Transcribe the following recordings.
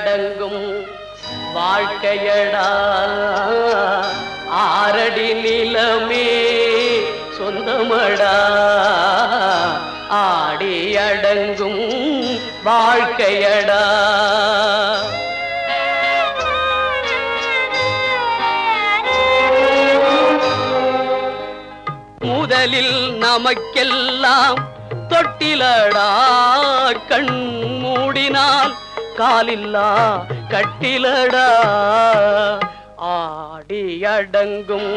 அடங்கும் வாழ்க்கையடா ஆரடி நிலமே சொந்தமடா ஆடி அடங்கும் வாழ்க்கையடா. முதலில் நமக்கெல்லாம் தொட்டிலடா கண் மூடினால் காலில்லா கட்டிலடா ஆடி அடங்கும்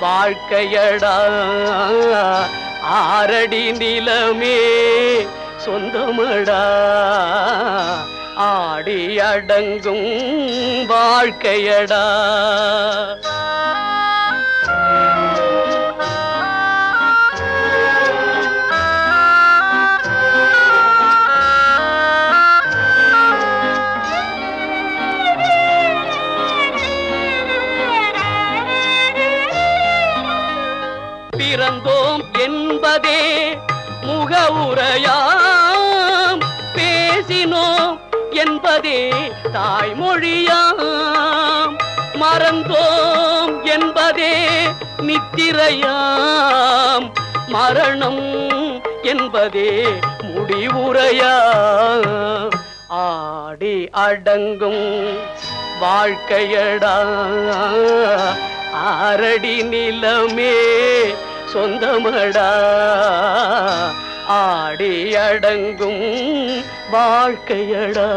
வாழ்க்கையடா ஆரடி நிலமே சொந்தமடா ஆடி அடங்கும் வாழ்க்கையடா. பிறந்தோம் என்பதே முகவுரையாம் பேசினோம் என்பதே தாய்மொழியாம் மறந்தோம் என்பதே நித்திரையாம் மரணம் என்பதே முடிவுரையாம் ஆடி அடங்கும் வாழ்க்கையடா ஆரடி நிலமே சொந்தமடா ஆடி அடங்கும் வாழ்க்கையடா.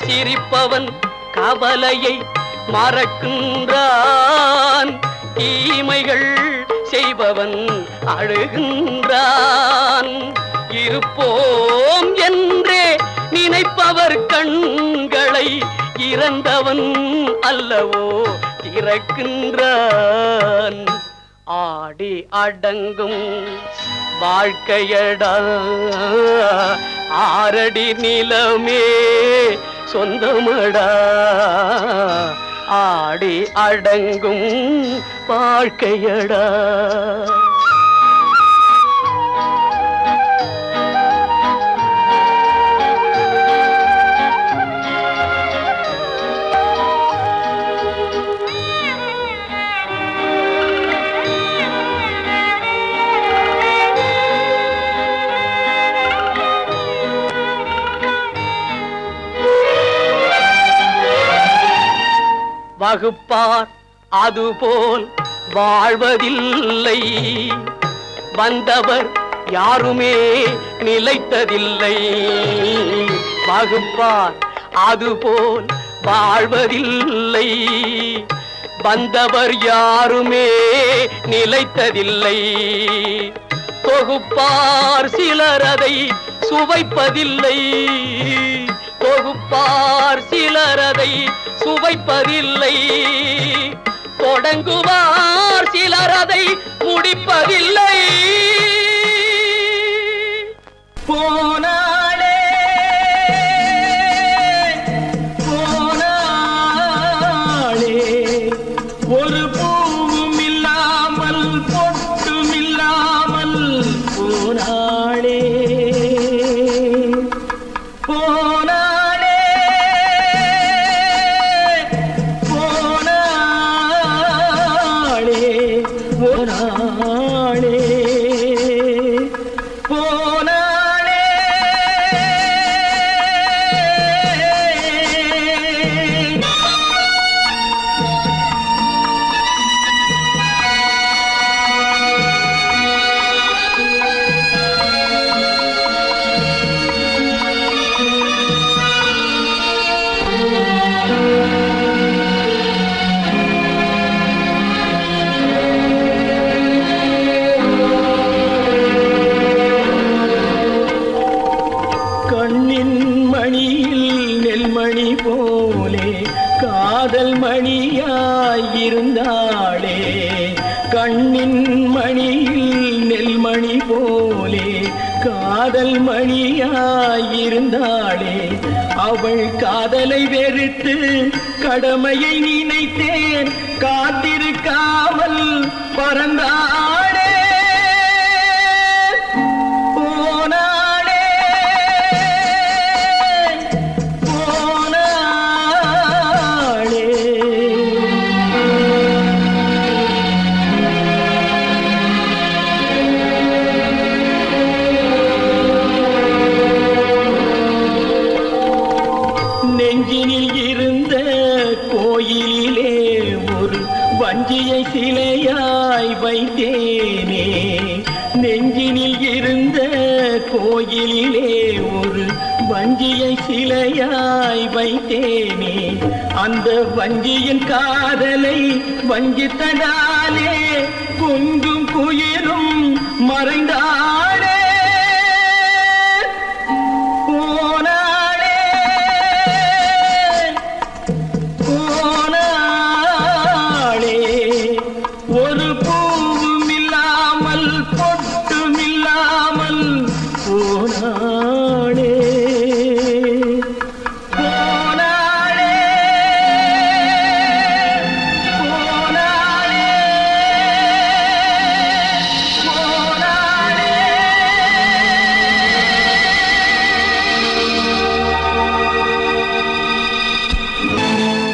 சிரிப்பவன் கவலையை மறக்கின்றான் தீமைகள் செய்பவன் அழுகின்றான் இருப்போம் என்றே நினைப்பவர் கண்களை இறந்தவன் அல்லவோ திறக்கின்றான் ஆடி அடங்கும் வாழ்க்கையடா ஆரடி நிலமே சொந்தமடா ஆடி அடங்கும் வாழ்க்கையடா. வகுப்பார் அதுபோல் வாழ்வதில்லை வந்தவர் யாருமே நிலைத்ததில்லை வகுப்பார் அதுபோல் வாழ்வதில்லை வந்தவர் யாருமே நிலைத்ததில்லை தொகுப்பார் சிலர் அதை சுவைப்பதில்லை தொகுப்பார் சிலர் அதை சுவைப்பதில்லை தொடங்குவார் சிலர் அதை முடிப்பதில்லை போனாளே போனாளே ஒரு பூவும் இல்லாமல் பொட்டும் இல்லாமல் போனாளே காதல் மணியாயிருந்தாளே கண்ணின் மணியில் நெல்மணி போலே காதல் மணியாயிருந்தாளே அவள் காதலை வெறுத்து கடமையை நினைத்தேன் காத்திருக்காமல் பறந்தாளே போனாளே போனாளே. நெஞ்சினில் இருந்த கோயிலிலே ஒரு வஞ்சியை சிலையாய் வைத்தேனே நெஞ்சினில் இருந்த கோயிலிலே ஒரு வஞ்சியை சிலையாய் வைத்தேனே அந்த வஞ்சியின் காதலை வஞ்சித்ததாலே குஞ்சும் குயிலும் மறைந்தாளே ஒரு பூவும் இல்லாமல் பொட்டும் இல்லாமல் போனாளே போனாளே போனாளே போனாளே.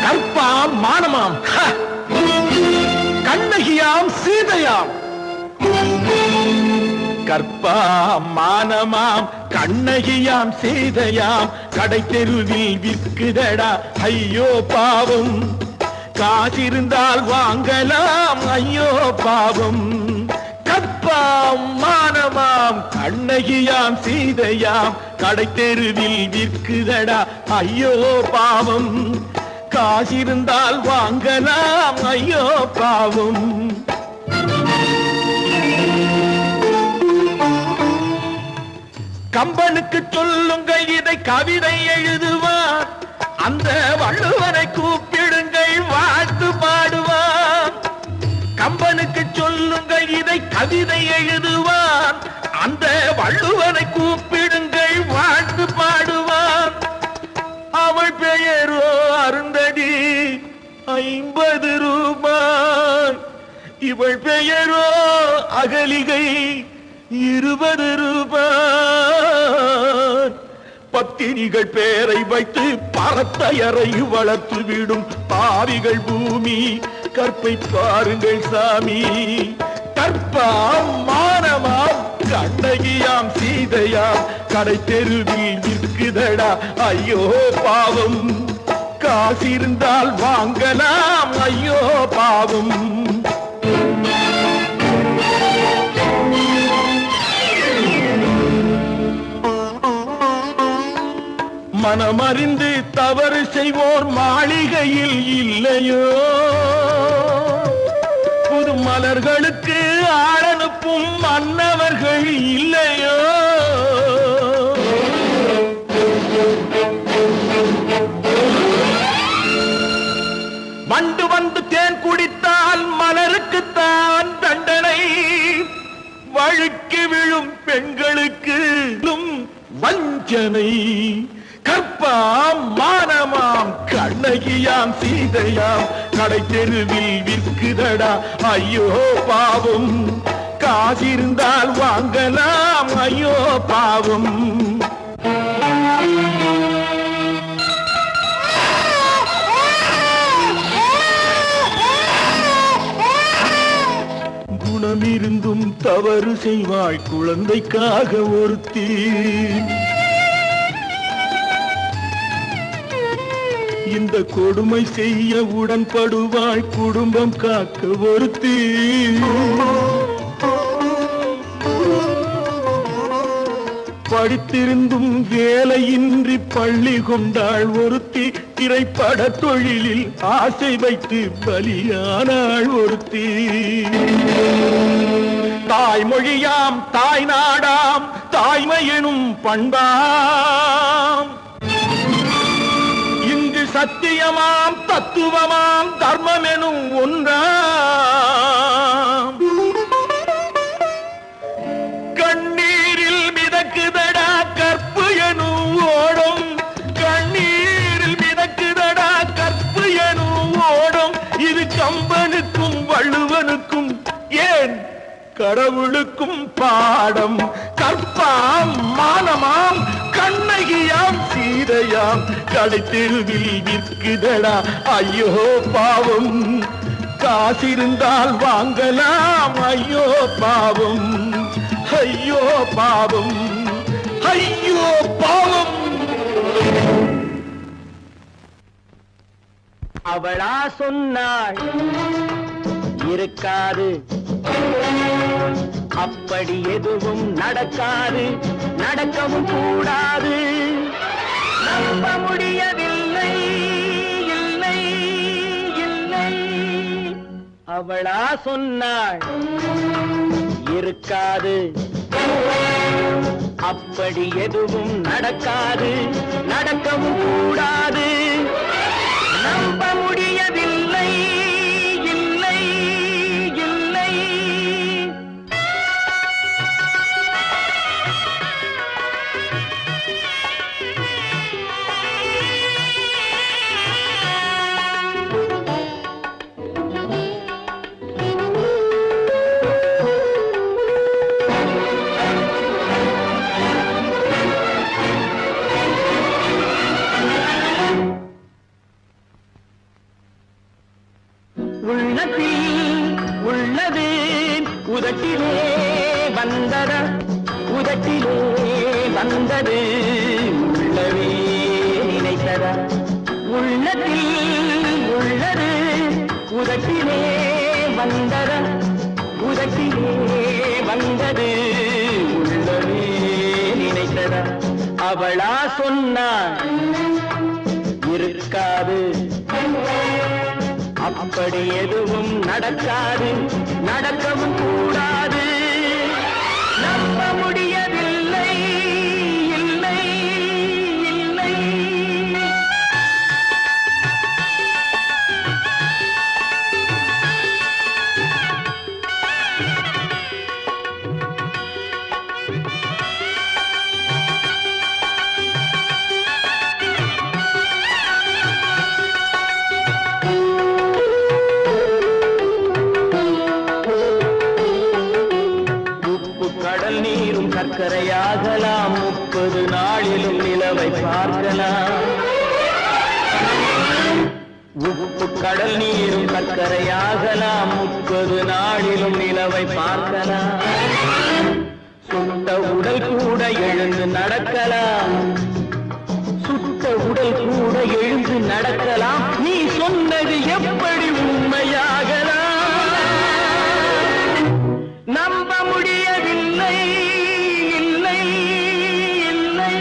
கற்பாம் மானமாம் கண்ணகியாம் சீதையாம் கற்பாம் மானமாம் கண்ணகியாம் சீதையாம் கடை தெருவில் விற்குதடா ஐயோ பாவம் காசிருந்தால் வாங்கலாம் ஐயோ பாவம் கற்பாம் மானமாம் கண்ணகியாம் சீதையாம் கடை தெருவில் விற்குதடா ஐயோ பாவம் காசிருந்தால் வாங்கலாம் ஐயோ பாவம். கம்பனுக்கு சொல்லுங்கள் இதை கவிதை எழுதுவார் அந்த வள்ளுவனை கூப்பிடுங்கள் வாழ்த்து பாடுவார். கம்பனுக்கு சொல்லுங்கள் இதை கவிதை எழுதுவார் அந்த வள்ளுவனை கூப்பிடுங்கள் வாழ்த்து பாடுவார். அவள் பெயரோ அருந்ததி 50 ரூபாய் இவள் பெயரோ அகலிகை 20 ரூபாய். பத்தினிகள் பேரை வைத்து பரத்தையரை வளர்த்து விடும் பாவிகள் பூமி கற்பை பாருங்கள் சாமி. கற்பாம் மானமாம் கண்ணகியாம் சீதையாம் கடை தெருவில் விற்குதடா ஐயோ பாவம் காசிருந்தால் வாங்கலாம் ஐயோ பாவம். மனமறிந்து தவறு செய்வோர் மாளிகையில் இல்லையோ புது மலர்களுக்கு ஆளனுப்பும் மன்னவர்கள் இல்லையோ. வண்டு வந்து தேன் குடித்தால் மலருக்குத்தான் தண்டனை வழுக்கி விழும் பெண்களுக்கு வஞ்சனை. கற்பாம் மானமாம் கண்ணகியாம் சீதையாம் கடை தெருவில் விற்குதடா ஐயோ பாவம் காசிருந்தால் வாங்கலாம் ஐயோ பாவம். குணமிருந்தும் தவறு செய்வாய் குழந்தைக்காக ஒருத்தி இந்த கொடுமை செய்ய உடன்படுவாய் குடும்பம் காக்க ஒருத்தி. படித்திருந்தும் வேலையின்றி பள்ளி கொண்டாள் ஒருத்தி திரைப்பட தொழிலில் ஆசை வைத்து பலியானாள் ஒருத்தி. தாய்மொழியாம் தாய் நாடாம் தாய்மை எனும் பண்பாம் சத்தியமாம் தத்துவமாம் தர்மம் எனும் ஒன்றாம். கண்ணீரில் மிதக்க கடவுளுக்கும் பாடம் கற்பாம் மானமாம் கண்ணகியாம் சீதையாம் கடைத்தெருவில் விற்குதடா ஐயோ பாவம் காசிருந்தால் வாங்கலாம் ஐயோ பாவம் ஐயோ பாவம் ஐயோ பாவம். அவளா சொன்னாள் இருக்காது, அப்படி எதுவும் நடக்காது, நடக்கவும் கூடாது. நம்ப முடியவில்லை, இல்லை இல்லை. அவளா சொன்னாள் இருக்காது, அப்படி எதுவும் நடக்காது, நடக்கவும் கூடாது. நம்ப முடியவில்லை, இல்லை இல்லை. உள்ளத்தில் உள்ளது உதட்டிலே வந்தத, உதட்டிலே வந்தது உள்ளவே நினைத்தத. உள்ளத்தில் உள்ளது உதட்டிலே வந்தத, உதட்டிலே வந்தது உள்ளவே நினைத்தத. அவளா சொன்னாள் இருக்காது, அப்படி எதுவும் நடக்காது, நடக்கவும் கூடாது. நம்ப முடியவில்லை, இல்லை இல்லை. சர்க்கரையாகலாம், 30 நாளிலும் நிலவை பார்க்கலாம். உப்பு கடல் நீரும் சர்க்கரையாகலாம், 30 நாளிலும் நிலவை பார்க்கலாம். சுட்ட உடல் கூட எழுந்து நடக்கலாம், சுட்ட உடல் கூட எழுந்து நடக்கலாம். நீ சொன்னது எப்படி உண்மையாகலாம்? நம்ப முடியவில்லை, இல்லை இல்லை.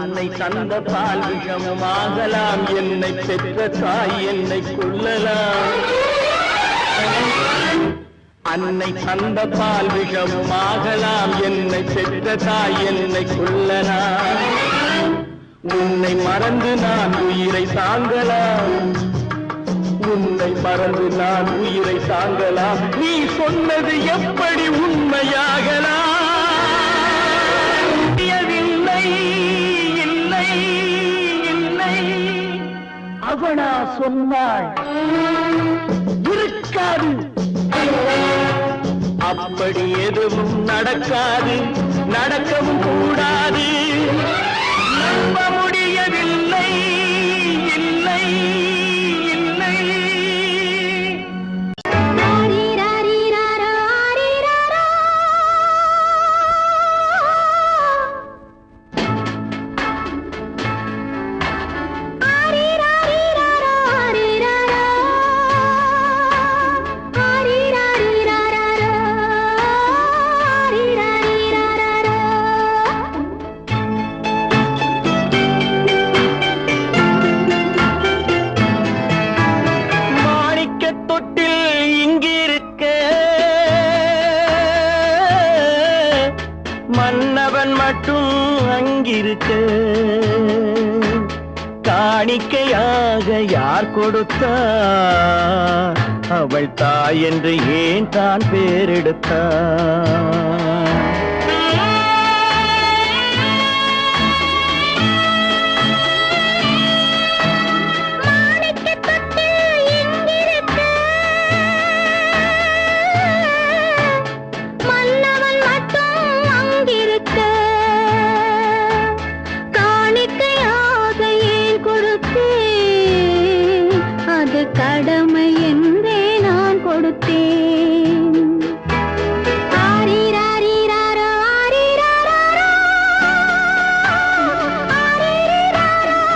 அன்னை தந்த பால் விஷமும் ஆகலாம், என்னை பெற்ற தாய் என்னை கொள்ளலாம். அன்னை தந்த பால் விஷமும் ஆகலாம், என்னை பெற்ற தாய் என்னை கொள்ளலாம். உன்னை மறந்து நான் உயிரை தாங்கலாம், உன்னை மறந்து நான் உயிரை தாங்கலாம். நீ சொன்னது எப்படி உண்மையாகலாம்? இல்லை இல்லை. அவளா சொன்னாள் இருக்காது, அப்படி எதுவும் நடக்காது, நடக்கவும் கூடாது. நம்ப முடியவில்லை, இல்லை இல்லை. மன்னவன் மட்டும் அங்கிருக்க காணிக்கையாக யார் கொடுத்தார்? அவள் தாய் என்று ஏன் தான் பேரெடுத்தார்? கடமை என்றே நான் கொடுத்தேன். ஆரிராரிராரோ, ஆரிராரோ, ஆரிராரோ,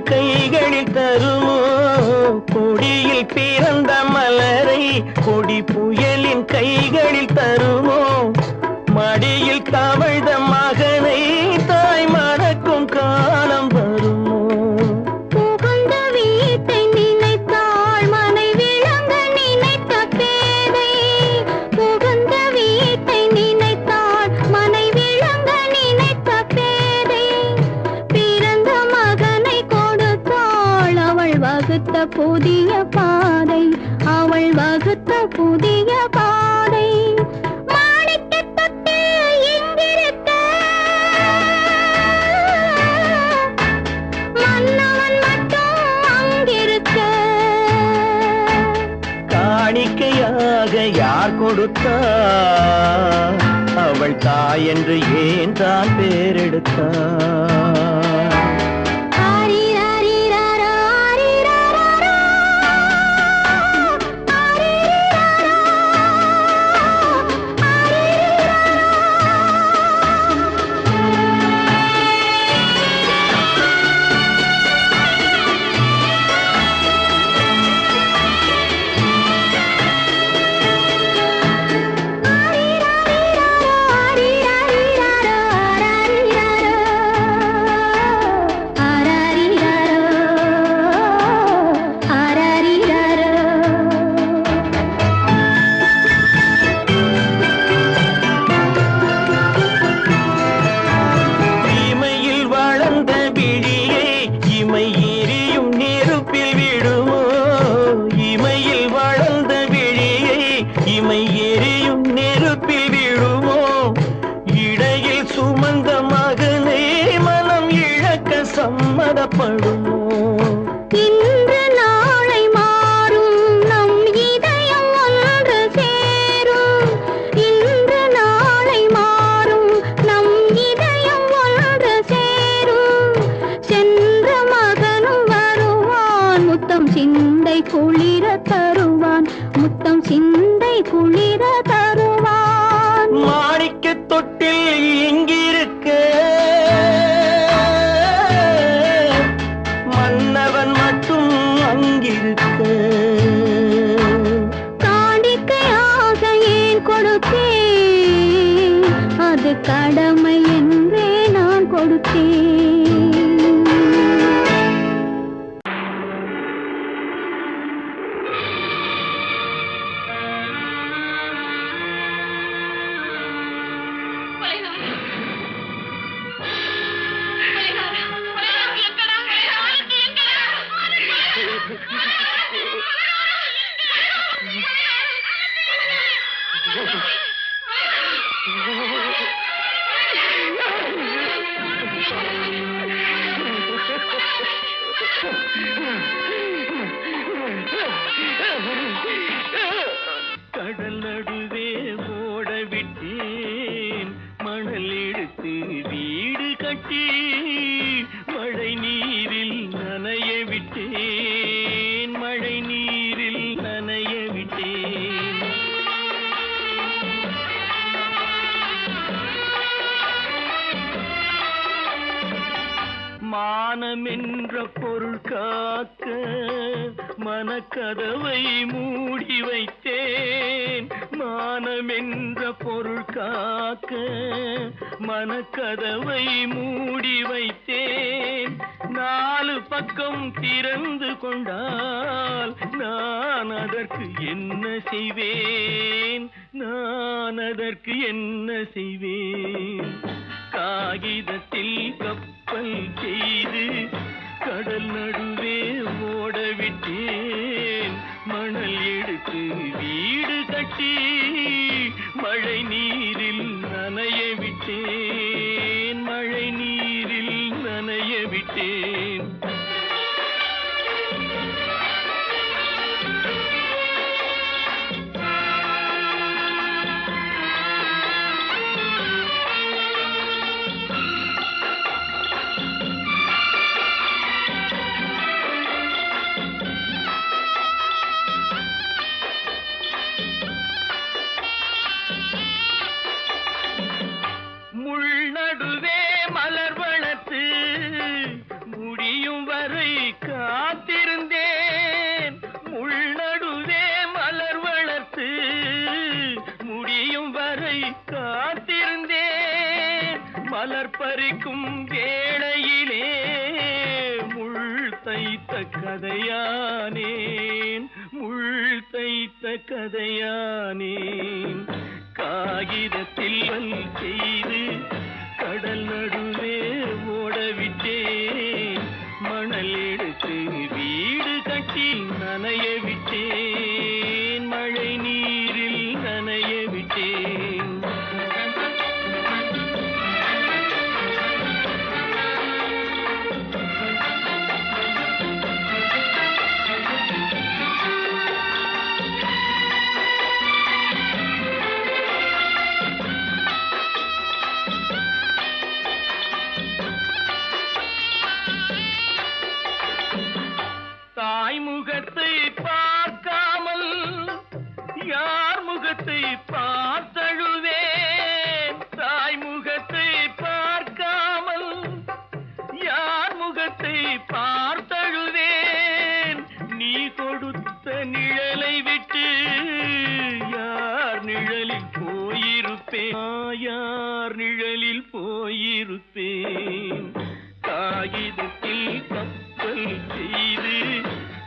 கைகளில் தருமோ? கொடியில் பிறந்த மலரை கொடி புயலின் கைகளில் தருமோ? மடியில் தவழ்ந்த மகனை தாய் மறக்கும் காலம் வருமோ? புகுந்த வீட்டை நினைத்தாள் மனை விளங்க நினைத்த பேதை. புகுந்த வீட்டை நினைத்தாள் மனை விளங்க நினைத்த பேதை. பிறந்த மகனை கொடுத்தாள் அவள் வகுத்த புதிய பாதை. அவள் வகுத்த புதிய பாதை. மாணிக்கத் தொட்டில் இங்கிருக்க, மன்னவன் மட்டும் அங்கிருக்க. காணிக்கையாக யார் கொடுத்தார்? அவள் தாய் என்று ஏன் தான் பேரெடுத்தார்? ஆரிராரிராரோ, ஆரிராரோ, ஆரிராரோ, இமையில் வளர்ந்த விழியை இமை எரியும் நெருப்பில் விடுமோ? இமையில் வளர்ந்த விழியை இமை எரியும் நெருப்பில் விடுமோ? இடையில் சுமந்த மகனை மனம் இழக்க சம்மதப்படுமோ? இன்று நாளை மாறும் நம் இதயம் ஒன்று சேரும். இன்று நாளை மாறும் நம் இதயம் ஒன்று சேரும். சென்ற மகனும் வருவான் முத்தம் சிந்தை குளிர தருவான். முத்தம் சிந்தை குளிர தருவான். மாணிக்கத் தொட்டில் இங்கிருக்க, மன்னவன் மட்டும் அங்கிருக்க. காணிக்கையாக ஏன் கொடுத்தேன்? அது கடமை என்றே நான் கொடுத்தேன். கடல் நடுவே ஓட விட்டேன் மணல் எடுத்து வீடு கட்டி மழை நீரில் நனைய விட்டேன். மழை நீரில் நனைய விட்டேன். மானமென்ற பொருள் காக்க மனக்கதவை மூடி வைத்தேன். மானமென்ற பொருள் காக்க மனக்கதவை மூடி வைத்தேன். 4 பக்கம் திறந்து கொண்டால் நான் அதற்கு என்ன செய்வேன்? நான் அதற்கு என்ன செய்வேன்? காகிதத்தில் கப்பல் செய்து கடல் நடுவே ஓடவிட்டேன். மணல் எடுத்து வீடு கட்டி மழை நீரில் நனைய விட்டேன். மழை நீரில் நனைய விட்டேன். முள்நடுவே மலர் வளர்த்து முடியும் வரை காத்திருந்தேன். முள்நடுவே மலர் வளர்த்து முடியும் வரை காத்திருந்தேன். மலர் பறிக்கும் வேளையிலே முள் தைத்த கதையானேன். முள் தைத்த கதையானேன். காகிதத்தில் செய்து கடல் நடுவே ஓடவிட்டேன். மணல் எடுத்து வீடு கட்டி நனைய விட்டேன். மழை நீரில் நனைய விட்டேன். தாய் முகத்தை பார்க்காமல் யார் முகத்தை பார்த்தழுவேன். தாய் முகத்தை பார்க்காமல் யார் முகத்தை பார்த்தழுவேன். நீ கொடுத்த நிழலை விட்டு யார் நிழலில் போயிருப்பேன். யார் நிழலில் போயிருப்பேன். காகிதத்தில் கப்பல் செய்து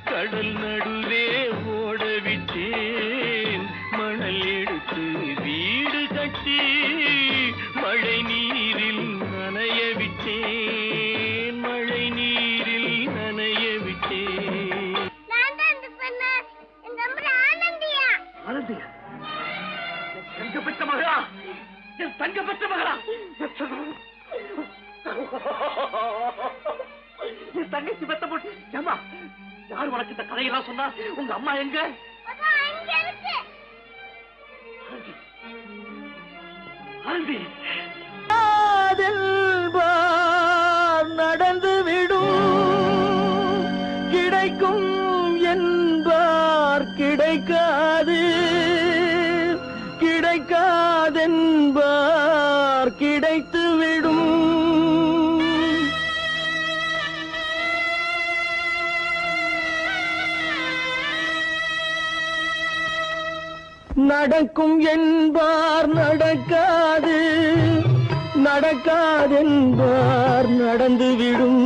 கடல் நடுவே ஓடவிட்டேன். மணல் எடுத்து வீடு கட்டி மழை நீரில் நனைய விட்டேன். மழை நீரில் நனைய விட்டேன். ஆனந்தியா, தங்கப்பட்ட மகளா, என் தங்கப்பட்ட மகளா, என் தங்கச்சி பெத்த போட்டு ஏமா யார் உனக்கு இந்த கதையெல்லாம் சொன்னா? உங்க அம்மா எங்க? நடந்து விடும் கிடைக்கும் என்பார் கிடைக்காது. கிடைக்காதென்பார் கிடைத்து விடும். நடக்கும் என்பார் நடக்காது. நடக்காதென்பார் நடந்துவிடும்.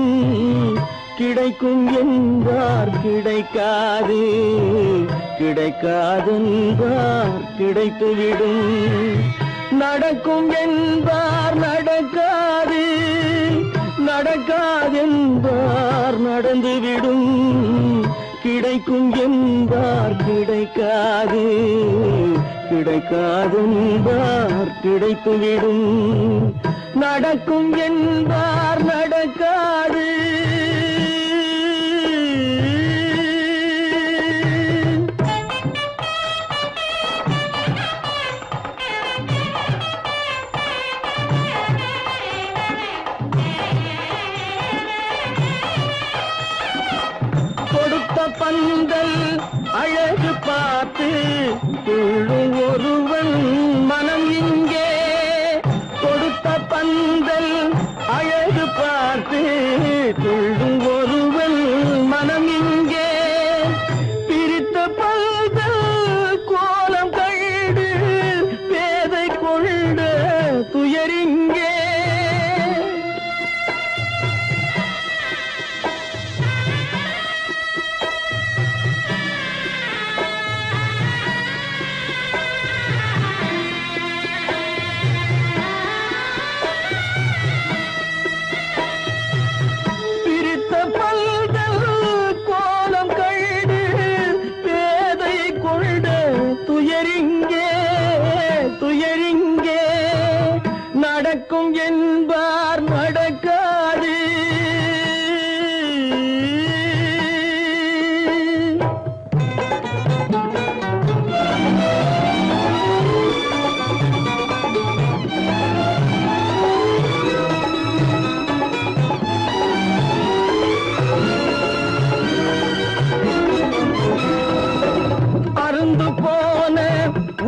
கிடைக்கும் என்பார் கிடைக்காது. கிடைக்காதென்பார் கிடைத்துவிடும். நடக்கும் என்பார் நடக்காது. நடக்காதென்பார் நடந்துவிடும். கிடைக்கும் என்பார் கிடைக்காது. கிடைக்காதென்பார் கிடைத்துவிடும். நடக்கும் என்பார் நடக்காது. கொடுத்த பந்தல் அழகு பார்த்து துள்ளும் ஒருவன் மனம் இங்கே. கொடுத்த பந்தல் அழகு பார்த்து துள்ளும் துயரிங்கே துயரிங்கே நடக்கும் என்பார் நடக்காது. அருந்து போன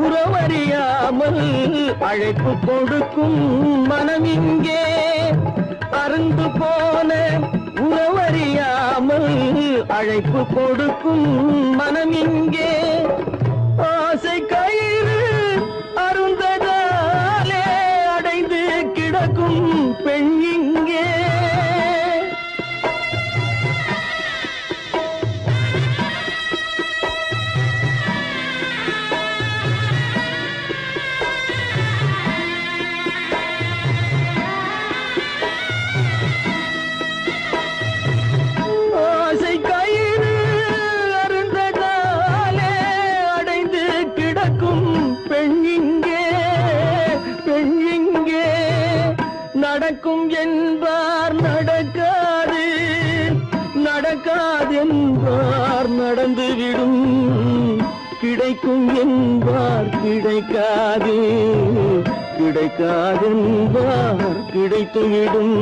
உறவறியாமல் அழைப்பு கொடுக்கும் மனம் இங்கே. அருந்து போன உறவறியாமல் அழைப்பு கொடுக்கும் மனம் இங்கே. ஆசை கயிறு அருந்ததாலே அடைந்து கிடக்கும் பெண் இங்கே. நடக்கும் என்பார் நடக்காது, நடக்காது என்பார் நடந்துவிடும். கிடைக்கும் என்பார் கிடைக்காது, கிடைக்காது என்பார் கிடைத்துவிடும்.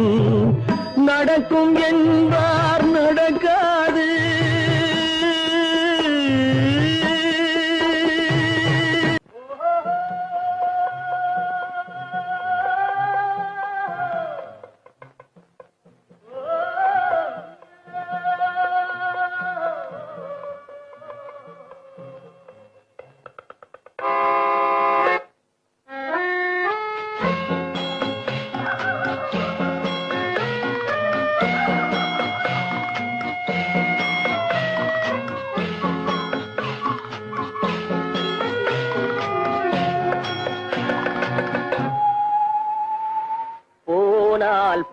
நடக்கும் என்பார் நடக்காது.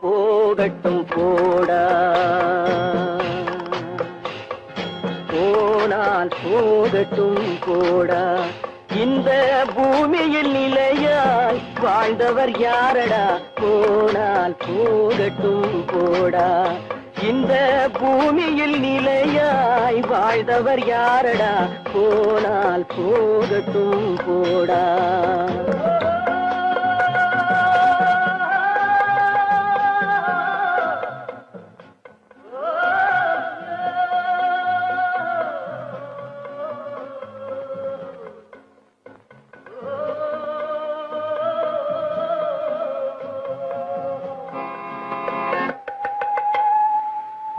போகட்டும் போடா, போனால் போகட்டும் போடா. இந்த பூமியில் நிலையாய் வாழ்ந்தவர் யாரடா? போனால் போகட்டும் போடா. இந்த பூமியில் நிலையாய் வாழ்ந்தவர் யாரடா? போனால் போகட்டும் போடா.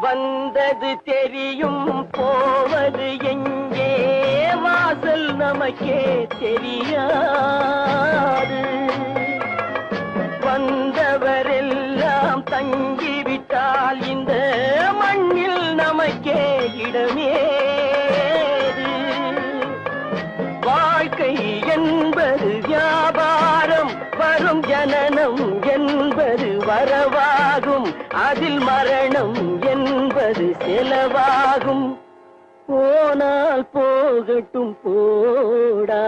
வந்தது தெரியும், போவது எங்கே? வாசல் நமக்கே தெரியாது. வந்தவரெல்லாம் தங்கிவிட்டால் இந்த மண்ணில் நமக்கே இடமேது. வாழ்க்கை என்பது வியாபாரம், வரும் ஜனனம் என்பது வரவாகும், அதில் மரணம் என்பது செலவாகும். போனால் போகட்டும் போடா,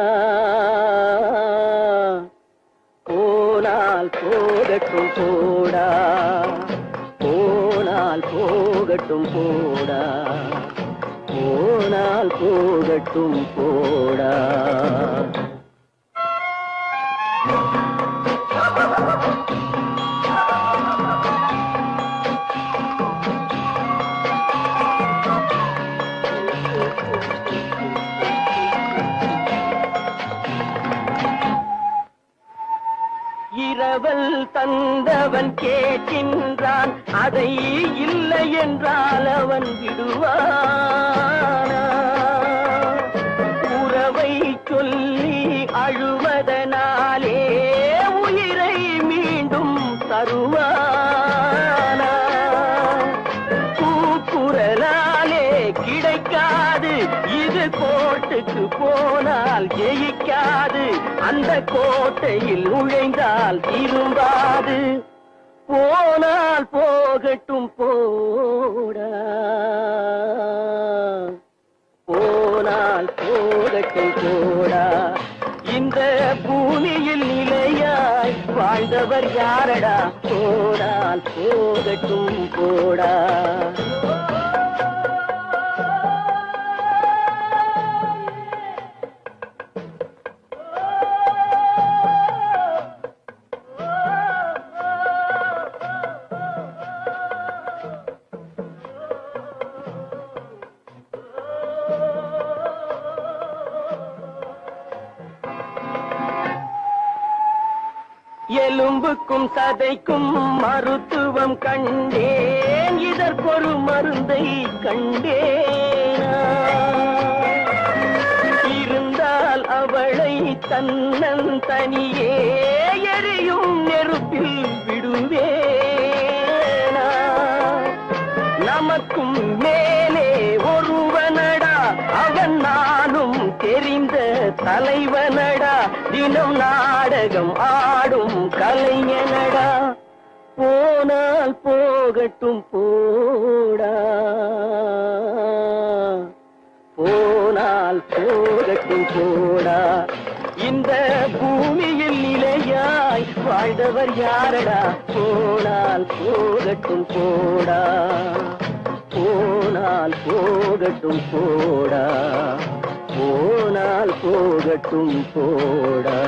போனால் போகட்டும் போடா, போனால் போகட்டும் போடா, போனால் போகட்டும் போடா. இரவல் தந்தவன் கேட்கின்றான், அதை இல்லை என்றால் அவன் விடுவானா? உறவை சொல்லி அழுவதனாலே உயிரை மீண்டும் தருவானா? கூக்குரலாலே கிடைக்காது, இது கோட்டுக்கு போனால் ஜெயிக்காது. அந்த கோட்டையில் நுழைந்தால் திரும்பாது. போனால் போகட்டும் போடா, போனால் போகட்டும் போகட்டும் போடா. இந்த பூமியில் நிலையாய் வாழ்ந்தவர் யாரடா? போனால் போகட்டும் போடா. எலும்புக்கும் சதைக்கும் மருத்துவம் கண்டேன், இதற்கொரு மருந்தை கண்டேனா? இருந்தால் அவளை தன்னன் தனியே எரியும் நெருப்பில் விடுவேனா? நமக்கும் மேலே ஒருவனடா, அவன் நானும் தெரிந்த தலைவனடா, தினம் நாடகம் ஆடும் கலைஞனடா. போனால் போகட்டும் போடா, போனால் போகட்டும் போடா. இந்த பூமியில் நிலையாய் வாழ்ந்தவர் யாரடா? போனால் போகட்டும் போடா, போனால் போகட்டும் போடா, போனால் போகட்டும் போடா.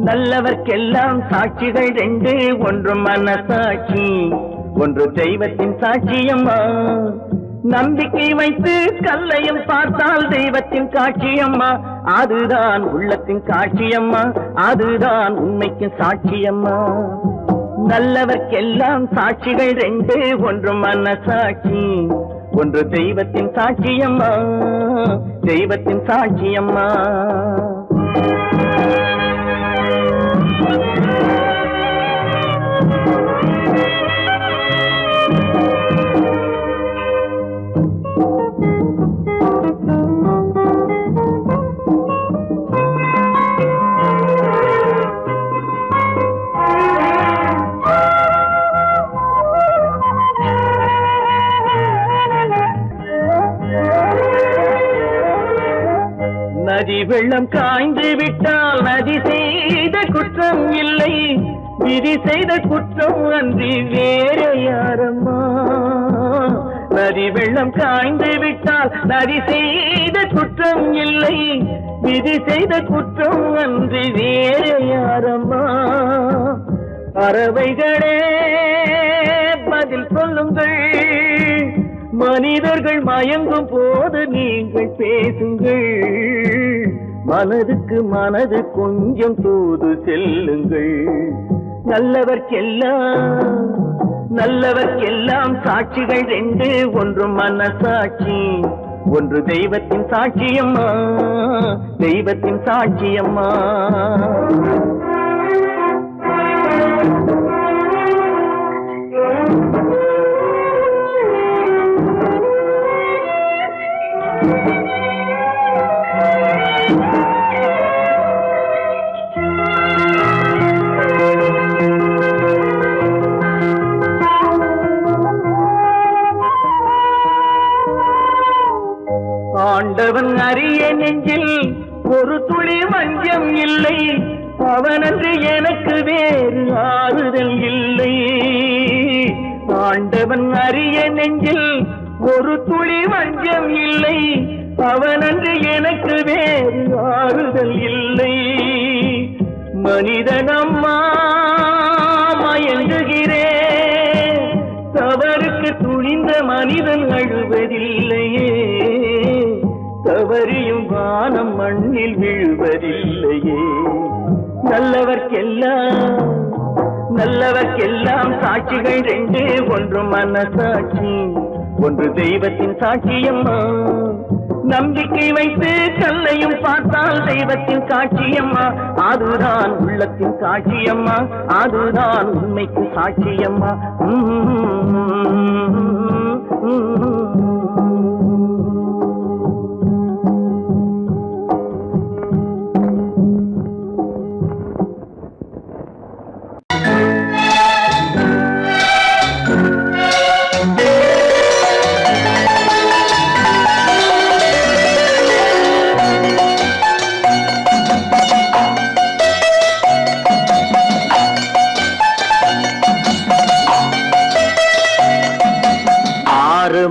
நல்லவர்க்கெல்லாம் சாட்சிகள் ரெண்டு, ஒன்று மனசாட்சி, ஒன்று தெய்வத்தின் சாட்சியம்மா. நம்பிக்கை வைத்து கல்லையும் பார்த்தால் தெய்வத்தின் காட்சியம்மா. அதுதான் உள்ளத்தின் காட்சியம்மா, அதுதான் உண்மைக்கு சாட்சியம்மா. நல்லவர்க்கெல்லாம் சாட்சிகள் ரெண்டு, ஒன்று மனசாட்சி, ஒன்று தெய்வத்தின் சாட்சியம்மா, தெய்வத்தின் சாட்சியம்மா. நதி வெள்ளம் காய்ந்து விட்டால் நதி செய்த குற்றம் இல்லை, விதி செய்த குற்றம் அன்றி வேற யாரம்மா. நதி வெள்ளம் காய்ந்து விட்டால் நதி செய்த குற்றம் இல்லை, விதி செய்த குற்றம் அன்றி வேற யாரம்மா. பறவைகளே பதில் சொல்லுங்கள், மனிதர்கள் மயங்கும் போது நீங்கள் பேசுங்கள். மனதுக்கு மனது கொஞ்சம் தூது செல்லுங்கள். நல்லவர்க்கெல்லாம் சாட்சிகள் ரெண்டு, ஒன்று மனசாட்சி, ஒன்று தெய்வத்தின் சாட்சியம்மா, தெய்வத்தின் சாட்சியம்மா. ஆண்டவன் அறிய ஒரு துளி வஞ்சம் இல்லை, அவனன்று எனக்கு வேறு ஆறுதல் இல்லை. ஆண்டவன் அறிய நெஞ்சில் ஒரு துளி வஞ்சம் இல்லை, அவனன்று எனக்கு வேறு ஆறுதல் இல்லை. மனிதனம்மா மயங்குகிறேன், தவறுக்கு துணிந்த மனிதன் அழுவதில்லையே, தவறியும் வானம் மண்ணில் விழுவதில்லையே. நல்லவர்க்கெல்லாம் சாட்சிகள் ரெண்டு, ஒன்று மனசாட்சி, ஒன்று தெய்வத்தின் சாட்சியம்மா. நம்பிக்கை வைத்து கல்லையும் பார்த்தால் தெய்வத்தின் சாட்சியம்மா, அதுதான் உள்ளத்தின் சாட்சியம்மா, அதுதான் உண்மைக்கு சாட்சியம்மா.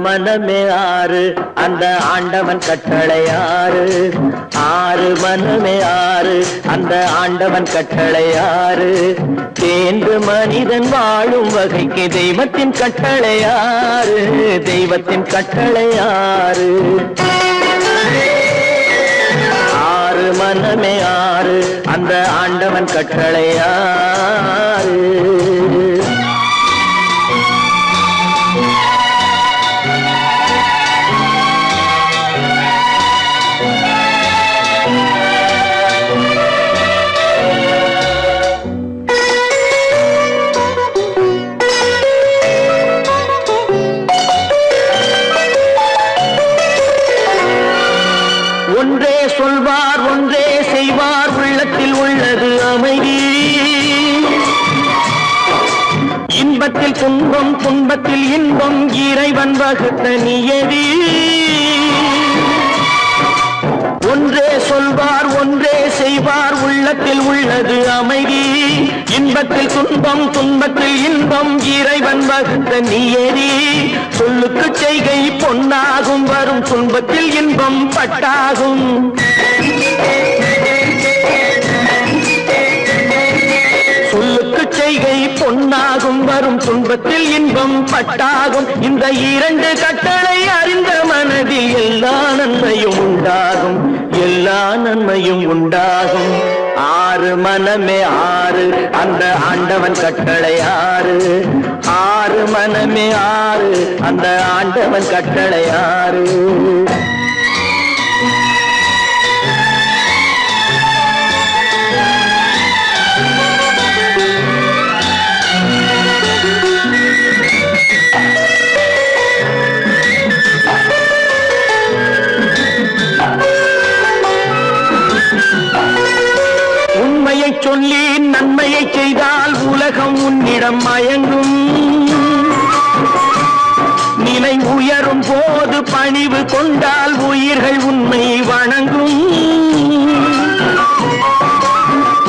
மனமே ஆறு, அந்த ஆண்டவன் கட்டளை ஆறு. ஆறு மனமே ஆறு, அந்த ஆண்டவன் கட்டளை ஆறு. தேர்ந்து மனிதன் வாழும் வகைக்கு தெய்வத்தின் கட்டளை ஆறு, தெய்வத்தின் கட்டளை ஆறு. ஆறு மனமே ஆறு, அந்த ஆண்டவன் கட்டளை ஆறு. ஒன்றே சொல்வார், ஒன்றே செய்வார், உள்ளத்தில் உள்ளது அமைதி. இன்பத்தில் துன்பம், துன்பத்தில் இன்பம், இறைவன் வகுத்த நியதி. ஒன்றே சொல்வார், ஒன்றே செய்வார், உள்ளத்தில் உள்ளது அமைதி. இன்பத்தில் துன்பம், துன்பத்தில் இன்பம், இறைவன் வகுத்த நியதி. சொல்லுக்கு செய்கை பொன்னாகும், வரும் துன்பத்தில் இன்பம் பட்டாகும். சொல்லுக்கு செய்கை பொன்னாகும், வரும் துன்பத்தில் இன்பம் பட்டாகும். இந்த இரண்டு கட்டளை அறிந்த மனதில் எல்லா நன்மையும் உண்டாகும், எல்லா நன்மையும் உண்டாகும். ஆறு மனமே ஆறு, அந்த ஆண்டவன் கட்டளை ஆறு. ஆறு மனமே ஆறு, அந்த ஆண்டவன் கட்டளை ஆறு. உண்மையை சொல்லி நன்மையை செய்தால் உலகம் உன்னிடம் மயங்கும். நிலை உயரும் போது பணிவு கொண்டால் உயிர்கள் உன்னை வணங்கும்.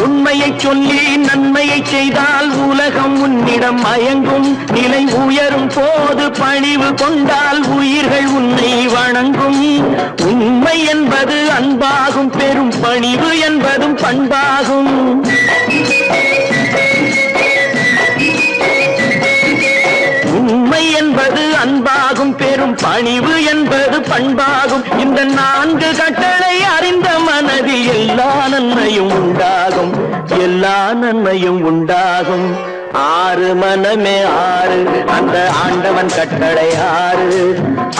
உண்மையை சொல்லி நன்மையை செய்தால் உலகம் உன்னிடம் மயங்கும். நிலை உயரும் போது பணிவு கொண்டால் உயிர்கள் உன்னை வணங்கும். உண்மை என்பது அன்பாகும், பெரும் பணிவு என்பதும் பண்பாகும். உண்மை என்பது அன்பாகும், பெரும் பணிவு என்பது பண்பாகும். இந்த நான்கு கட்டளை அறிந்த மனதில் எல்லா நன்மையும் உண்டாகும், எல்லா நன்மையும் உண்டாகும். ஆறு மனமே ஆறு, அந்த ஆண்டவன் கட்டளை ஆறு.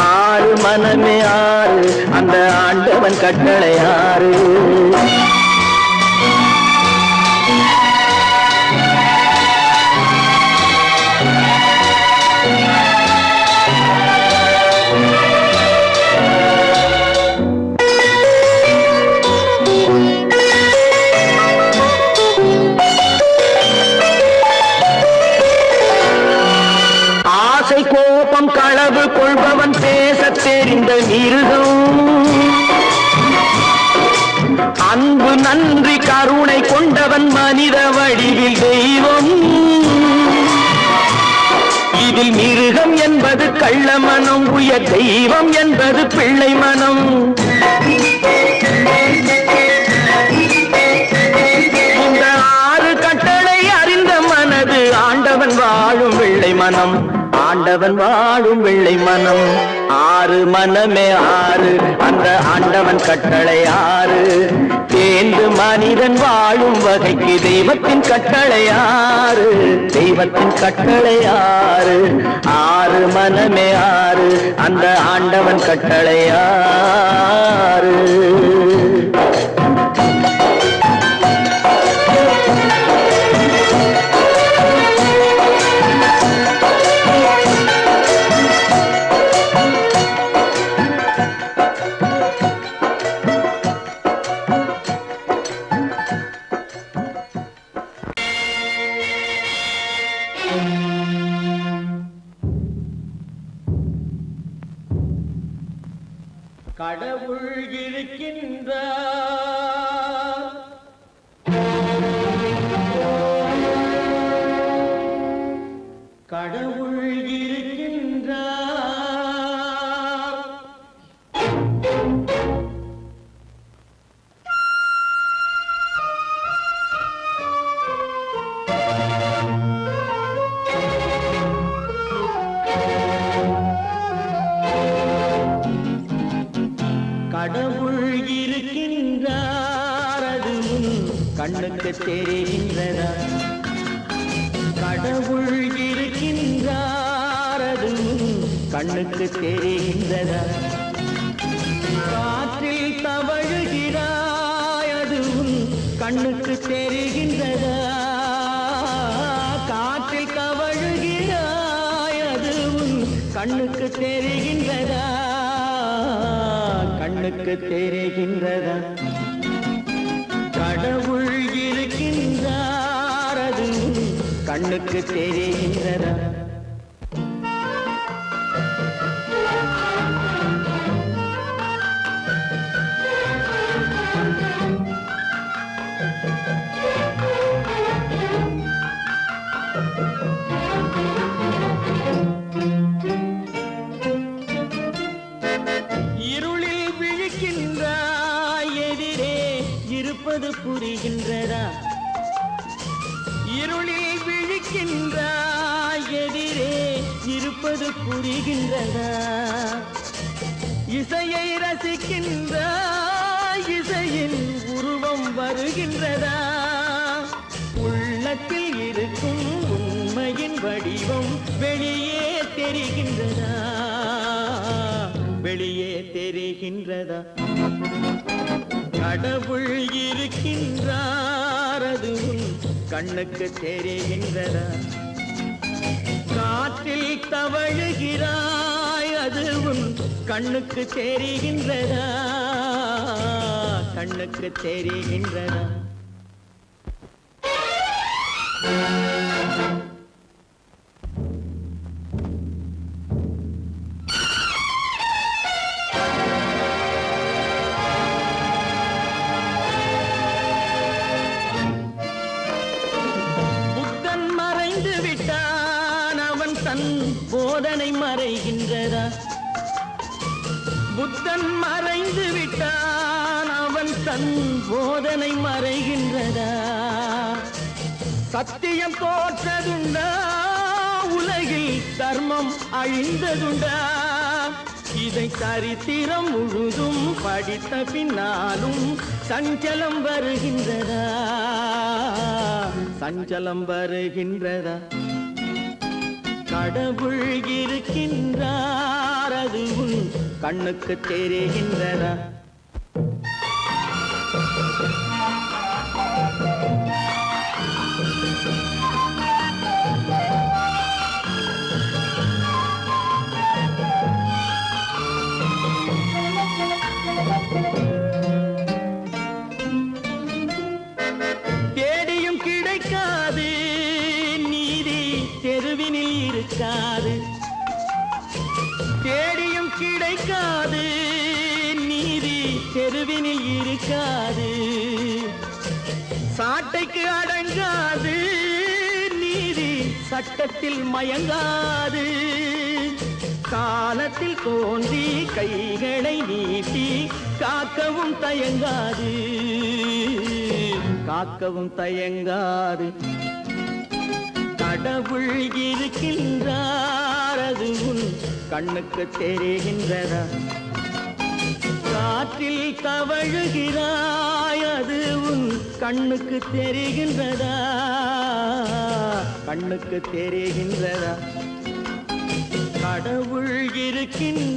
ஆறு மனமே ஆறு, அந்த ஆண்டவன் கட்டளை ஆறு. கோபம் களவு கொள்பவன் பேச தெரிந்த மிருகம். அன்பு நன்றி கருணை கொண்டவன் மனித வடிவில் தெய்வம். இதில் மிருகம் என்பது கள்ள மனம், உயர் தெய்வம் என்பது பிள்ளை மனம். இந்த 6 கட்டளை அறிந்த மனது ஆண்டவன் வாழும் வெள்ளை மனம், ஆண்டவன் வாழும் வெள்ளை மனம். 6 மனமே 6, அந்த ஆண்டவன் கட்டளை 6. தேர்ந்து மனிதன் வாழும் வகைக்கு தெய்வத்தின் கட்டளை 6, தெய்வத்தின் கட்டளை 6. 6 மனமே 6, அந்த ஆண்டவன் கட்டளை 6. கடவுள் இருக்கின்றார், கடவுள் இருக்கின்றார். கடவுள் இருக்கின்றார், அது கண்ணுக்கு தெரிகின்றதா? கடவுள் இருக்கின்றார், அது கண்ணுக்கு தெரிகின்றதா? காற்றில் தவழுகிறாய், அது கண்ணுக்கு தெரிகின்றதா? காற்றில் தவழுகிறாய், அது கண்ணுக்கு தெரிகின்றதா? கண்ணுக்கு தெரிகின்றதா? கடவுள் இருக்கின்றார், அது கண்ணுக்கு தெரிகின்றதா? இருளில் விழிக்கின்றாய், எதிரே இருப்பது புரிகின்றதா? இருளில் விழிக்கின்றாய், எதிரே இருப்பது புரிகின்றதா? இசையை ரசிக்கின்றாய், இசையின் உருவம் வருகின்றதா? உள்ளத்தில் இருக்கும் உண்மையின் வடிவம் வெளியே தெரிகின்றதா? வெளியே தெரிகின்றதா? கடவுள் இருக்கின்றார், அது கண்ணுக்கு தெரிகின்றதா? காற்றில் தவழுகிறாய், அது கண்ணுக்கு தெரிகின்றதா? கண்ணுக்கு தெரிகின்றதா? புத்தன் மறைந்து விட்டான், அவன் தன் போதனை மறைகின்றதா? புத்தன் மறைந்து விட்டான், அவன் தன் போதனை மறைகின்றதா? சத்தியம் தோற்றதுண்டா? உலகில் தர்மம் அழிந்ததுண்டா? இதை சரித்திரம் முழுதும் படித்த பின்னாலும் சஞ்சலம் வருகின்றதா? சஞ்சலம் வருகின்றதா? கடவுள் இருக்கின்றார், அது கண்ணுக்கு தெரிகின்றதா? தேடியும் கிடைக்காது நீதி, தெருவினில் இருக்காது. தேடியும் கிடைக்காது நீதி, சாட்டைக்கு அடங்காது, நீதி சட்டத்தில் மயங்காது. காலத்தில் தோன்றி கைகளை நீட்டி காக்கவும் தயங்காது, காக்கவும் தயங்காது. கடவுள் இருக்கின்றார், அது உன் கண்ணுக்கு தெரிகின்றதா? காற்றில் தவழுகிறாய், அது உன் கண்ணுக்கு தெரிகின்றதா? கண்ணுக்கு தெரிகின்றதா? கடவுள் இருக்கின்றார்,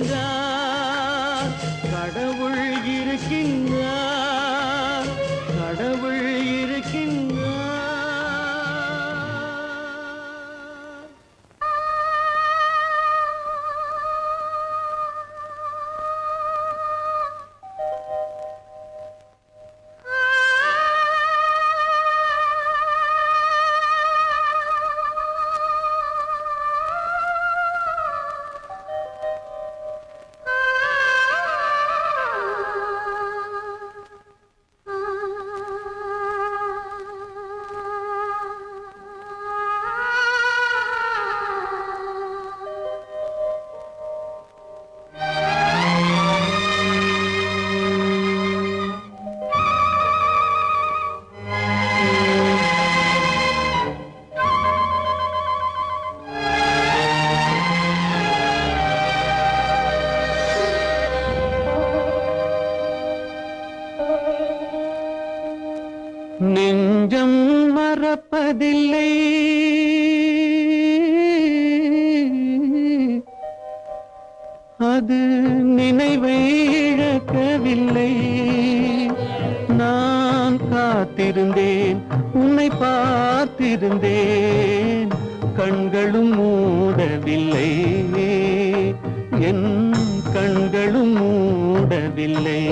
கடவுள் இருக்கின்றார், கடவுள் இருக்கின்றார். நெஞ்சம் மறப்பதில்லை, அது நினைவை இழக்கவில்லை. நான் காத்திருந்தேன், உன்னை பார்த்திருந்தேன், கண்களும் மூடவில்லை, என் கண்களும் மூடவில்லை.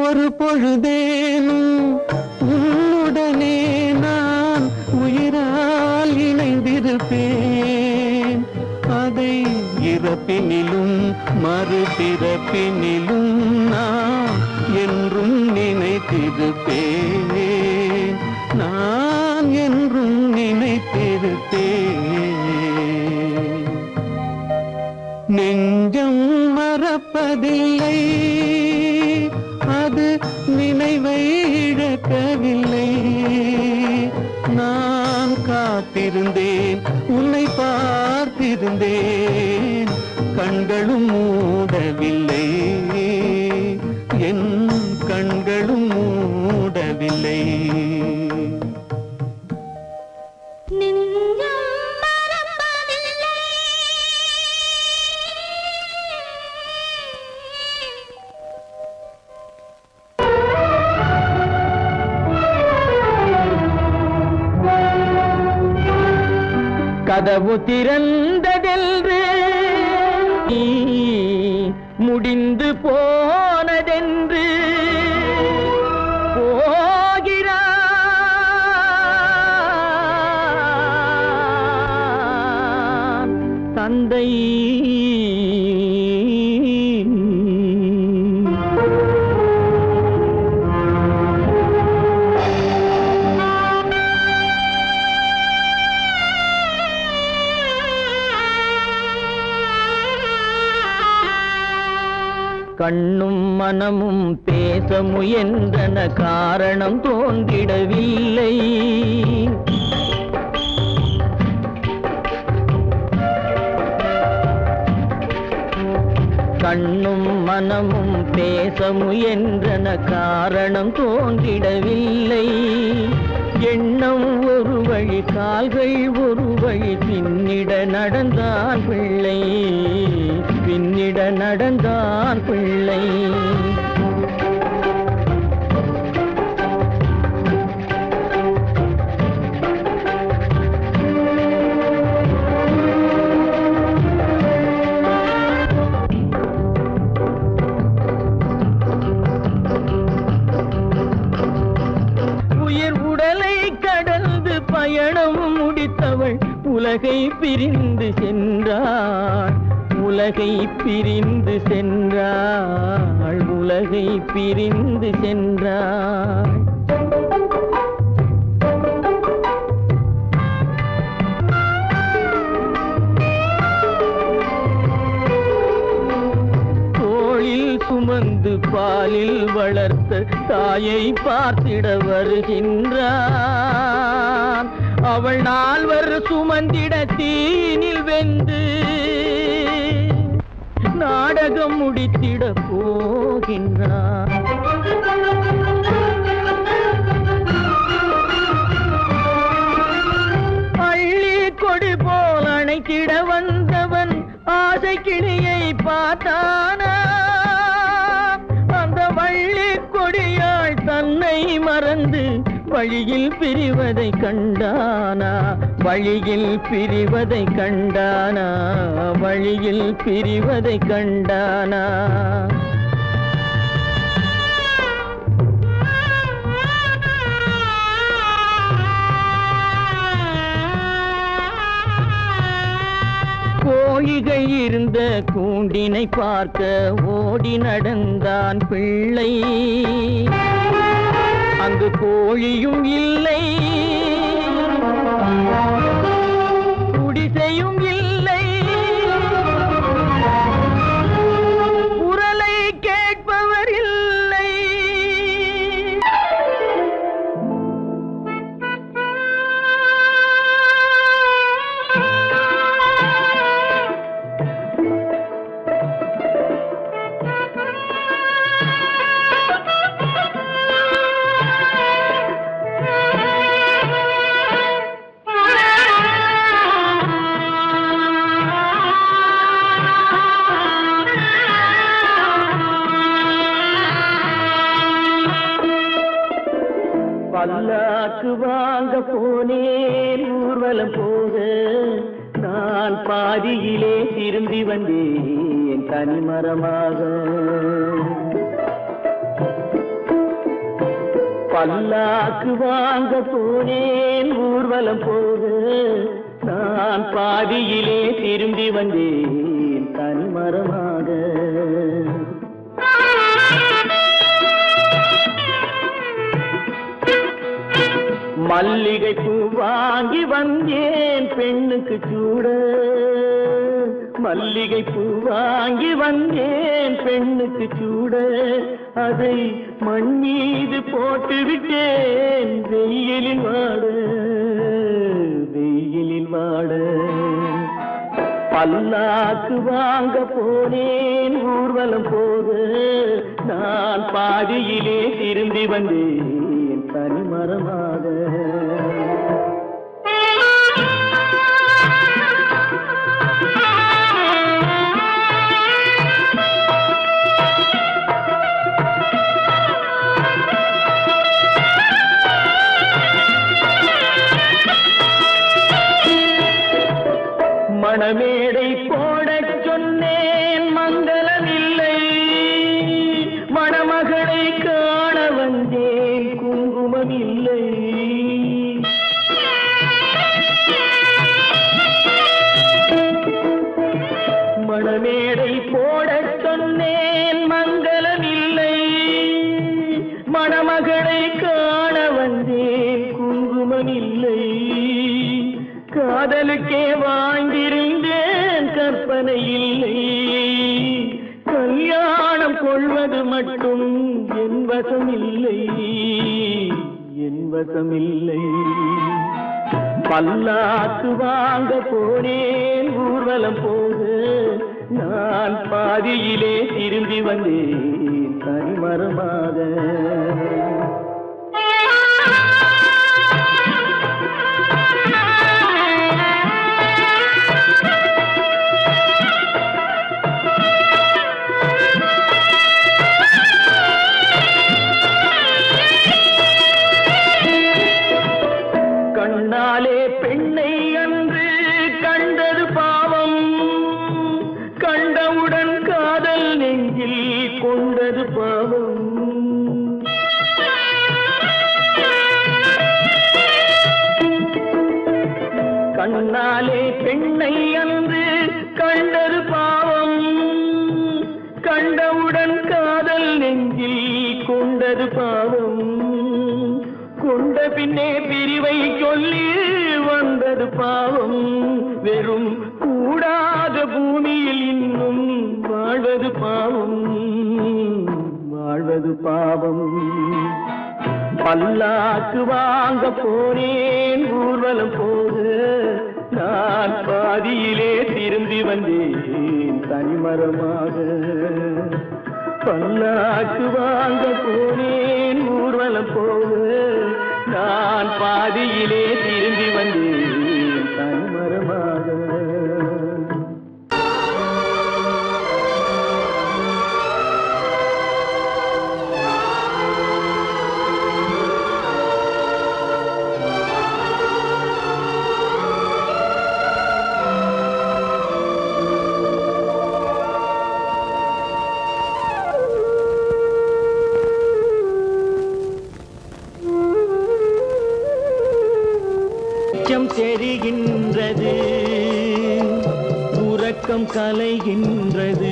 ஒரு பொழுதேனும் உன்னுடனே நான் உயிரால் இணைந்திருப்பேன். அதை இறப்பினிலும் மறுபிறப்பினிலும் நான் என்றும் நினைத்திருப்பேன், நான் என்றும் நினைத்திருப்பேன். நெஞ்சம் மறப்பதில்லை, அது நினைவை இழக்கவில்லை. நான் காத்திருந்தேன், உன்னை பார்த்திருந்தேன், கண்களும் மூடவில்லை, என் கண்களும் மூடவில்லை. நெஞ்சம் மறப்பதில்லை, கதவு திறந்ததென்று முடிந்து போனதென்று போகிறான் தந்தை. கண்ணும் மனமும் பேச முயன்றன, காரணம் தோன்றிடவில்லை. கண்ணும் மனமும் பேச முயன்றன, காரணம் தோன்றிடவில்லை. எண்ணம் ஒரு வழி, கால்கள் ஒரு வழி, பின்னிட நடந்தான் பிள்ளை, பின்னிட நடந்தான் பிள்ளை. பயணம் முடித்தவள் உலகை பிரிந்து சென்றாள், உலகை பிரிந்து சென்றாள், உலகை பிரிந்து சென்றாள். தோளில் சுமந்து பாலில் வளர்த்த தாயை பார்த்திட வருகின்றான். அவள் 4 சுமந்திட தீனில் வெந்து நாடகம் முடித்திட போகின்றான். அள்ளி கொடி போல் அணைத்திட வந்தவன் ஆசை கிளியை பார்த்தானா, அந்த வள்ளி கொடியாள் தன்னை மறந்து வழியில் பிரிவதை கண்டானா, வழியில் பிரிவதை கண்டானா, வழியில் பிரிவதை கண்டானா. கோழிகள் இருந்த கூண்டினை பார்க்க ஓடி நடந்தான் பிள்ளை. அங்கு கோழியும் இல்லை, குடிசையும் இல்லை, குரலை கேட்பவர் இல்லை. பல்லாக்கு வாங்க போனேன் ஊர்வலம் போக, நான் பாதியிலே திரும்பி வந்தேன் தனிமரமாக. பல்லாக்கு வாங்க போனேன் ஊர்வலம் போக, நான் பாதியிலே திரும்பி வந்தேன் தனிமரமாக. மல்லிகை பூ வாங்கி வந்தேன் பெண்ணுக்கு சூட, மல்லிகை பூ வாங்கி வந்தேன் பெண்ணுக்கு சூட, அதை மண் மீது போட்டு விட்டேன் வெயிலில் வாட, வெயிலில் வாட. பல்லாக்கு வாங்க போனேன் ஊர்வலம் போக, நான் பாதியிலே திரும்பி வந்தேன் தனிமரமாக. மணமேடை போடச் சொன்னேன் மங்களமில்லை, மணமகளை காண வந்தேன் குங்குமமில்லை. மணமேடை போடச் சொன்னேன் மங்களமில்லை, மணமகளை காண வந்தேன் குங்குமமில்லை. காதலுக்கே வாழ்ந்திருந்தேன் கற்பனை இல்லை, கல்யாணம் கொள்வது மட்டும் என் வசமில்லை, என் வசமில்லை. பல்லாக்கு வாங்க போனேன் ஊர்வலம் போக, நான் பாதியிலே திரும்பி வந்தேன் தனிமரமாக. கண்ணாலே பெண்ணை அன்று கண்டது பாவம், கண்டவுடன் காதல் நெஞ்சில் கொண்டது பாவம். கண்ணாலே பெண்ணை அன்று கண்டது பாவம், கண்டவுடன் காதல் நெஞ்சில் கொண்டது பாவம். கொண்ட பின்னே பிரிவை சொல்லி வந்தது பாவம், வெறும் கூடாத பூமியில் இன்னும் வாழ்வது பாவம், வாழ்வது பாவம். பல்லாக்கு வாங்க போனேன் ஊர்வலம் போக, நான் பாதியிலே திரும்பி வந்தேன் தனிமரமாக. பல்லாக்கு வாங்க போனேன் ஊர்வலம் போக, நான் பாதியிலே திரும்பி வந்தேன் தனிமரமாக. தெரிகின்றது, உறக்கம் கலைகின்றது,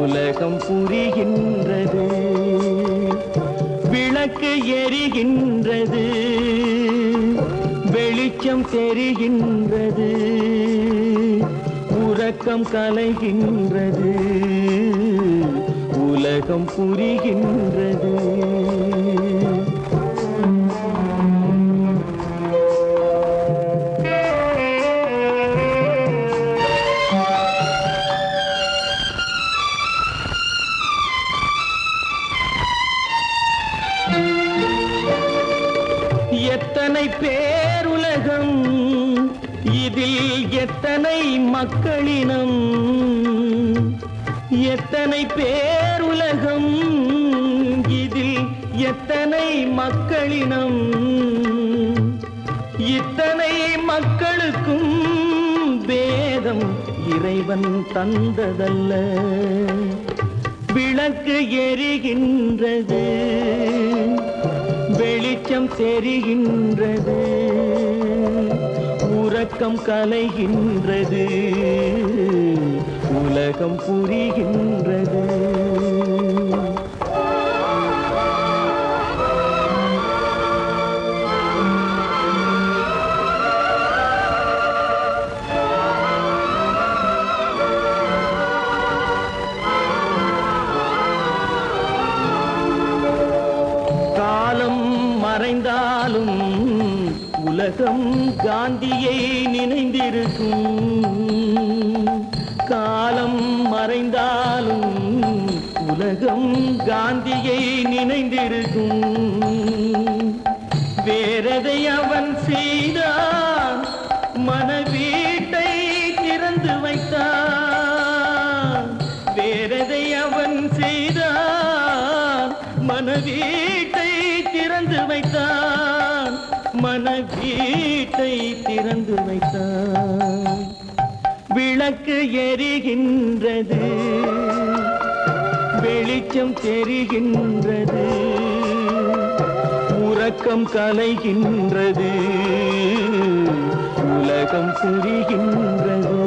உலகம் புரிகின்றது. விளக்கு எரிகின்றது, வெளிச்சம் தெரிகின்றது, உறக்கம் கலைகின்றது, உலகம் புரிகின்றது. எத்தனை பேருலகம், இதில் எத்தனை மக்களினம், எத்தனை பேருலகம், இதில் எத்தனை மக்களினம். இத்தனை மக்களுக்கும் வேதம் இறைவன் தந்ததல்ல. விளக்கு எரிகின்றது, வெளிச்சம் தெரிகின்றது, உறக்கம் கலைகின்றது, உலகம் புரிகின்றது. மறைந்தாலும் உலகம் காந்தியை நினைந்திருக்கும், காலம் மறைந்தாலும் உலகம் காந்தியை நினைந்திருக்கும். வேறதை அவன் செய்தான், மனவீட்டை திறந்து வைத்தான். வேறதை அவன் செய்தான், மனவீட்டை திறந்து வைத்தான், மனவீட்டை திறந்து வைத்தான். விளக்கு எரிகின்றது, வெளிச்சம் தெரிகின்றது, உறக்கம் கலைகின்றது, உலகம் புரிகின்றது.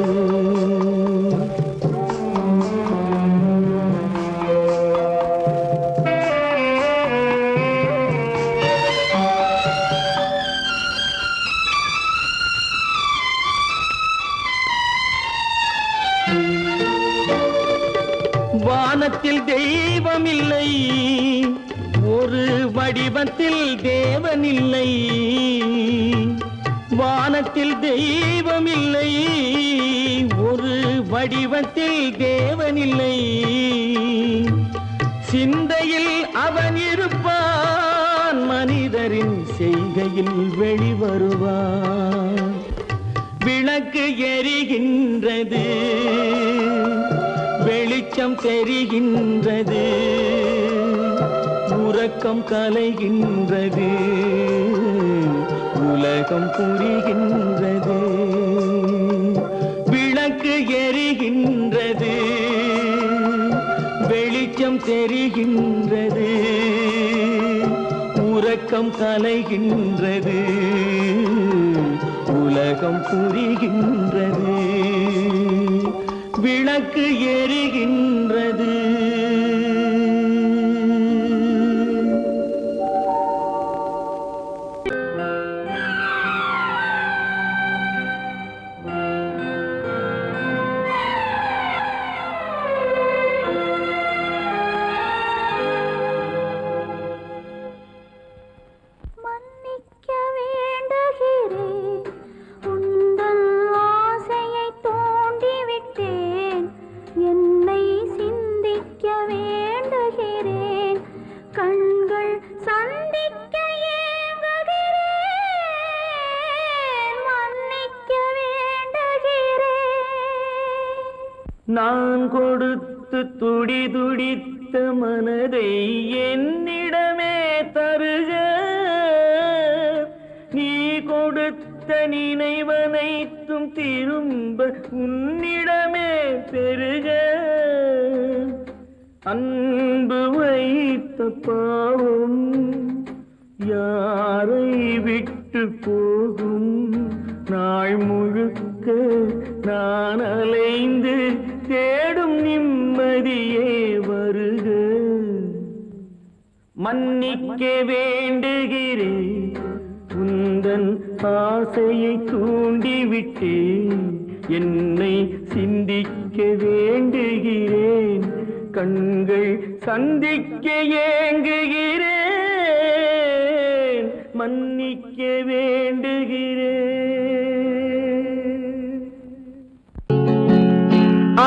வானத்தில் தெய்வமில்லை, ஒரு வடிவத்தில் தேவனில்லை. வானத்தில் தெய்வமில்லை, ஒரு வடிவத்தில் தேவனில்லை. சிந்தையில் அவன் இருப்பான், மனிதரின் செய்கையில் வெளிவருவான். விளக்கு எரிகின்றது, வெளிச்சம் தெரிகின்றது, உறக்கம் கலைகின்றது, உலகம் புரிகின்றது. விளக்கு எரிகின்றது, வெளிச்சம் தெரிகின்றது, உறக்கம் கலைகின்றது, உலகம் புரிகின்றது. விளக்கு எரிகின்றது. நான் கொடுத்து துடி துடித்த மனதை என்னிடமே தருக, நீ கொடுத்த நினைவனைத்தும் திரும்ப உன்னிடமே பெருக. அன்பு வைத்த பாவம் யாரை விட்டு போகும், நாள் முழுக்க நான் அலைந்து தேடும் நிம்மதியே வருக. மன்னிக்க வேண்டுகிறேன், உந்தன் ஆசையை தூண்டிவிட்டேன். என்னை சிந்திக்க வேண்டுகிறேன், கண்கள் சந்திக்க ஏங்குகிறேன். மன்னிக்க வேண்டுகிறேன்.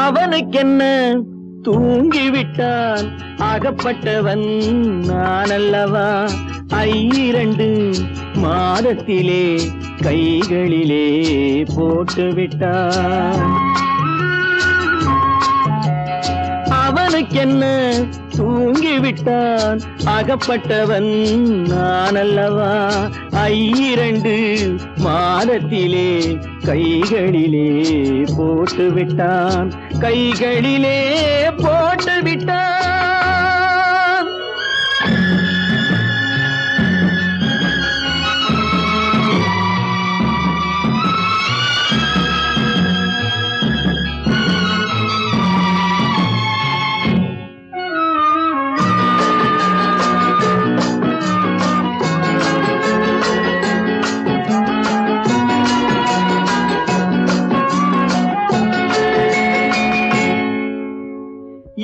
அவனுக்கென்ன தூங்கிவிட்டான், அகப்பட்டவன் நான் அல்லவா. 2 மாதத்திலே கைகளிலே போட்டுவிட்டான். அவனுக்கென்ன தூங்கிவிட்டான், அகப்பட்டவன் நான் அல்லவா. 2 மாதத்திலே கைகளிலே போட்டுவிட்டான், கைகளிலே போட்டுவிட்டான்.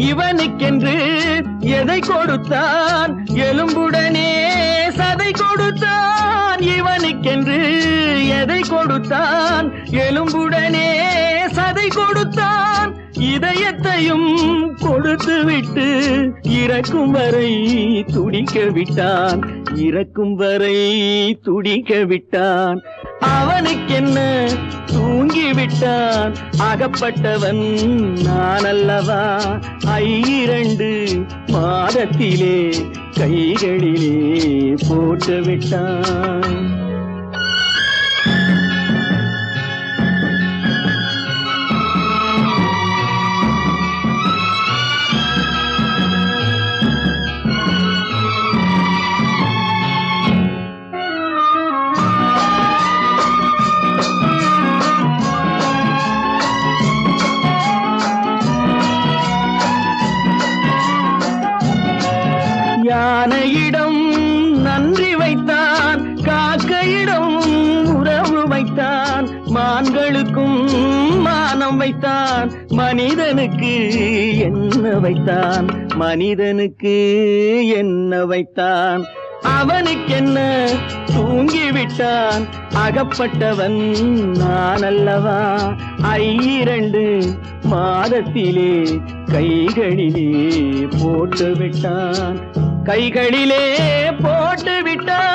இவனுக்கென்று எதை கொடுத்தான், எலும்புடனே சதை கொடுத்தான். இவனுக்கென்று எதை கொடுத்தான், எலும்புடனே சதை கொடுத்தான். இதயத்தையும் கொடுத்து விட்டு இறக்கும் வரை துடிக்க விட்டான், இறக்கும் வரை துடிக்க விட்டான். அவனுக்கென்ன தூங்கிவிட்டான், அகப்பட்டவன் நான் அல்லவா. 2 மாதத்திலே கைகளிலே போட்டுவிட்டான். விலங்குகளுக்கும் மானம் வைத்தான், மனிதனுக்கு என்ன வைத்தான், மனிதனுக்கு என்ன வைத்தான். அவனுக்கென்ன தூங்கிவிட்டான், அகப்பட்டவன் நான் அல்லவா. 2 மாதத்திலே கைகளிலே போட்டு விட்டான், கைகளிலே போட்டு விட்டான்.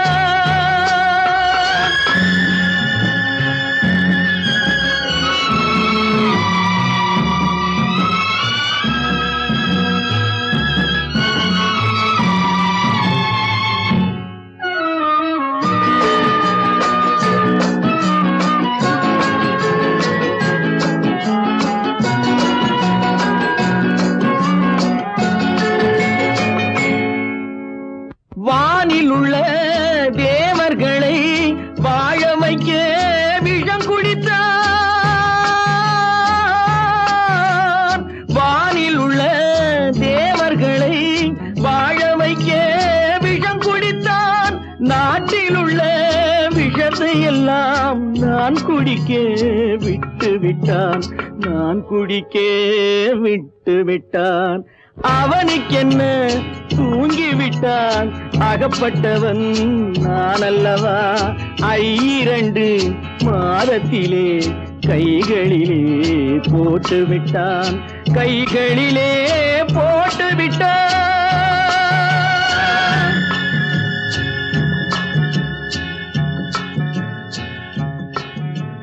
வானில் உள்ள தேவர்களை வாழ வைக்க விஷம் குடித்தான். வானில் உள்ள தேவர்களை வாழ வைக்க விஷம் குடித்தான். நாட்டில் உள்ள விஷத்தை எல்லாம் நான் குடிக்க விட்டு விட்டான், நான் குடிக்க விட்டு விட்டான். அவனுக்கென்ன தூங்கிவிட்டான், அகப்பட்டவன் நான் அல்லவா. 2 மாதத்திலே கைகளிலே போட்டு விட்டான், கைகளிலே போட்டு விட்டான்.